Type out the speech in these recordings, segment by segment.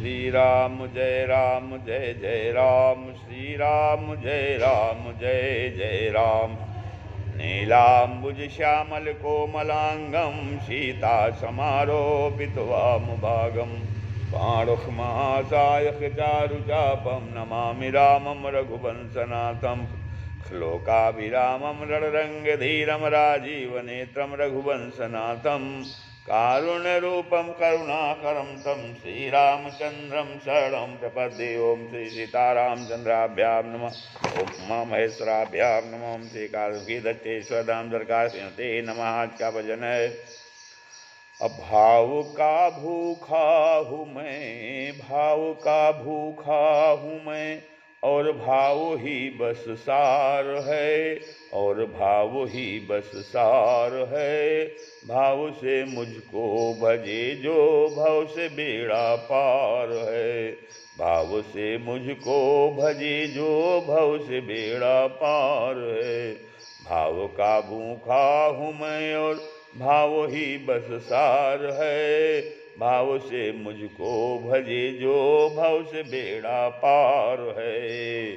श्री राम जय जय राम, श्री राम जय जय राम। नीलाम्बुज श्यामल कोमलांगं सीता समारोपित वामभागं पाणुखमहासायक चारुचापं नमामि रामं रघुवंशनाथं। श्लोकाभिरामं रणरङ्गधीरं राजीवनेत्रं रघुवंशनाथं। कारुण्यरूपं करुणाकरं तं श्रीरामचन्द्रं शरणं प्रपद्ये। ओं श्री सीतारामचन्द्राभ्यां नमः। ओं उमामहेश्वराभ्यां नमः। ओं श्री कालकी दत्तेश्वर दामोदर काश्यते नमः। आज का भजन है। अभाव का भूखा हूँ मैं, भाव का भूखा हूँ मैं, और भाव ही बस सार है, और भाव ही बस सार है। भाव से मुझको भजे जो भव से बेड़ा पार है। भाव से मुझको भजे जो भव से बेड़ा पार है। भाव का भूखा हूँ मैं और भाव ही बस सार है। भाव से मुझको भजे जो भव से बेड़ा पार है।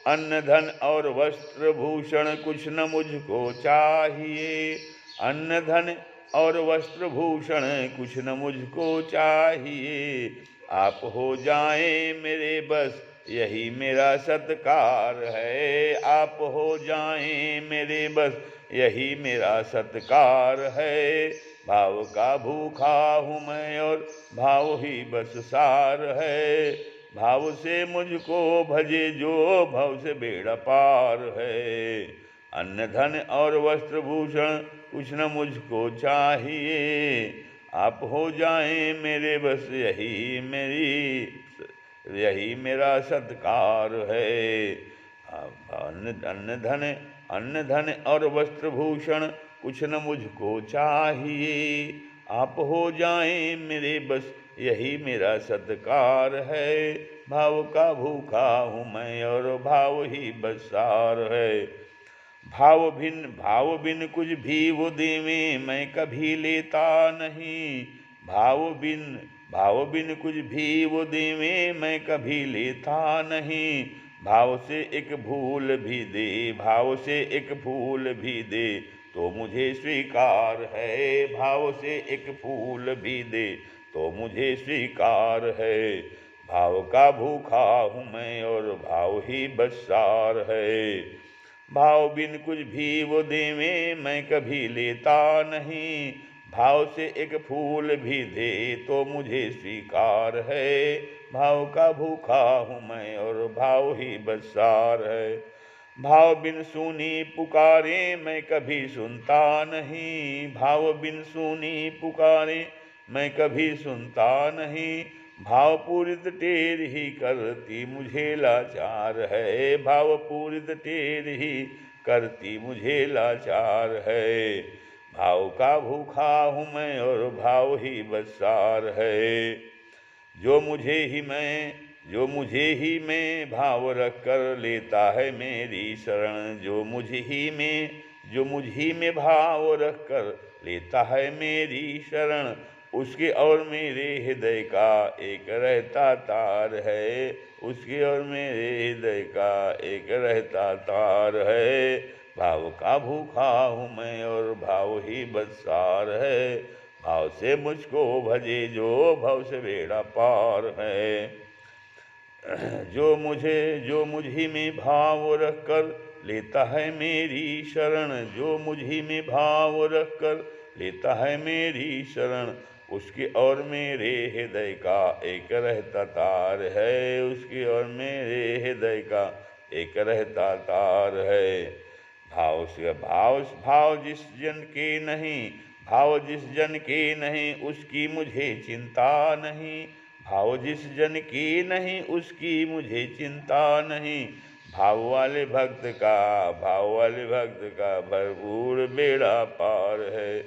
अन्न धन और वस्त्र भूषण कुछ न मुझको चाहिए। अन्न धन और वस्त्र भूषण कुछ न मुझको चाहिए। आप हो जाएं मेरे बस यही मेरा सत्कार है। आप हो जाएं मेरे बस यही मेरा सत्कार है। भाव का भूखा हूँ मैं और भाव ही बस सार है। भाव से मुझको भजे जो भव से बेड़ा पार है। अन्न धन और वस्त्र भूषण कुछ न मुझको चाहिए। आप हो जाएं मेरे बस यही मेरा सत्कार है। अन्न धन और वस्त्र भूषण कुछ न मुझको चाहिए। आप हो जाएं मेरे बस यही मेरा सत्कार है। भाव का भूखा हूँ मैं और भाव ही बस सार है। भाव बिन कुछ भी वो देवे मैं कभी लेता नहीं। भाव बिन कुछ भी वो देवे मैं कभी लेता नहीं। भाव से एक भूल भी दे, भाव से एक भूल भी दे तो मुझे स्वीकार है। भाव से एक फूल भी दे तो मुझे स्वीकार है। भाव का भूखा हूँ मैं और भाव ही बस सार है। भाव बिन कुछ भी वो देवे मैं कभी लेता नहीं। भाव से एक फूल भी दे तो मुझे स्वीकार है। भाव का भूखा हूँ मैं और भाव ही बस सार है। भाव बिन सुनी पुकारे मैं कभी सुनता नहीं। भाव बिन सुनी पुकारे मैं कभी सुनता नहीं। भाव पूरित टेर ही करती मुझे लाचार है। भाव पूरित टेर ही करती मुझे लाचार है। भाव का भूखा हूँ मैं और भाव ही बस सार है। जो मुझे ही मैं भाव रख कर लेता है मेरी शरण। जो मुझ ही में भाव रख कर लेता है मेरी शरण। उसके और मेरे हृदय का एक रहता तार है। उसके और मेरे हृदय का एक रहता तार है। भाव का भूखा हूँ मैं और भाव ही बस सार है। भाव से मुझको भजे जो भव से बेड़ा पार है। जो मुझ ही में भाव रख कर लेता है मेरी शरण। जो मुझ ही में भाव रख कर लेता है मेरी शरण। उसके और मेरे हृदय का एक रहता तार है। उसके और मेरे हृदय का एक रहता तार है। भाव जिस जन के नहीं, भाव जिस जन के नहीं उसकी मुझे चिंता नहीं। भाव जिस जन की नहीं उसकी मुझे चिंता नहीं। भाव वाले भक्त का भरपूर बेड़ा पार है।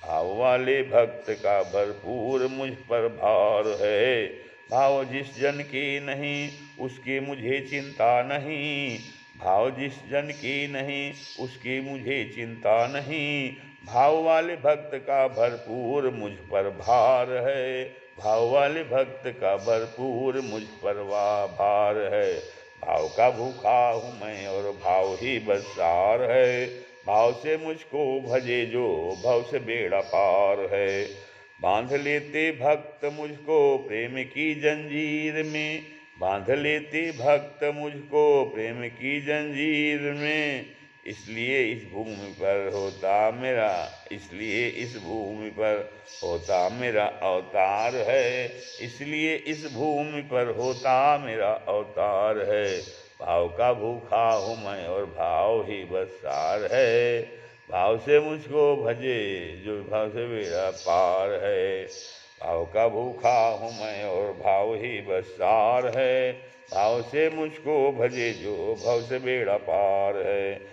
भाव वाले भक्त का भरपूर मुझ पर भार है। भाव जिस जन की नहीं उसकी मुझे चिंता नहीं। भाव जिस जन की नहीं उसकी मुझे चिंता नहीं। भाव वाले भक्त का भरपूर मुझ पर भार है। भाव वाले भक्त का भरपूर मुझ पर भार है। भाव का भूखा हूँ मैं और भाव ही बस सार है। भाव से मुझको भजे जो भव से बेड़ा पार है। बांध लेते भक्त मुझको प्रेम की जंजीर में, बांध लेते भक्त मुझको प्रेम की जंजीर में। इसलिए इस भूमि पर होता मेरा, इसलिए इस भूमि पर होता मेरा अवतार है। इसलिए इस भूमि पर होता मेरा अवतार है। भाव का भूखा हूँ मैं और भाव ही बस सार है। भाव से मुझको भजे जो भाव से बेड़ा पार है। भाव का भूखा हूँ मैं और भाव ही बस सार है। भाव से मुझको भजे जो भाव से बेड़ा पार है।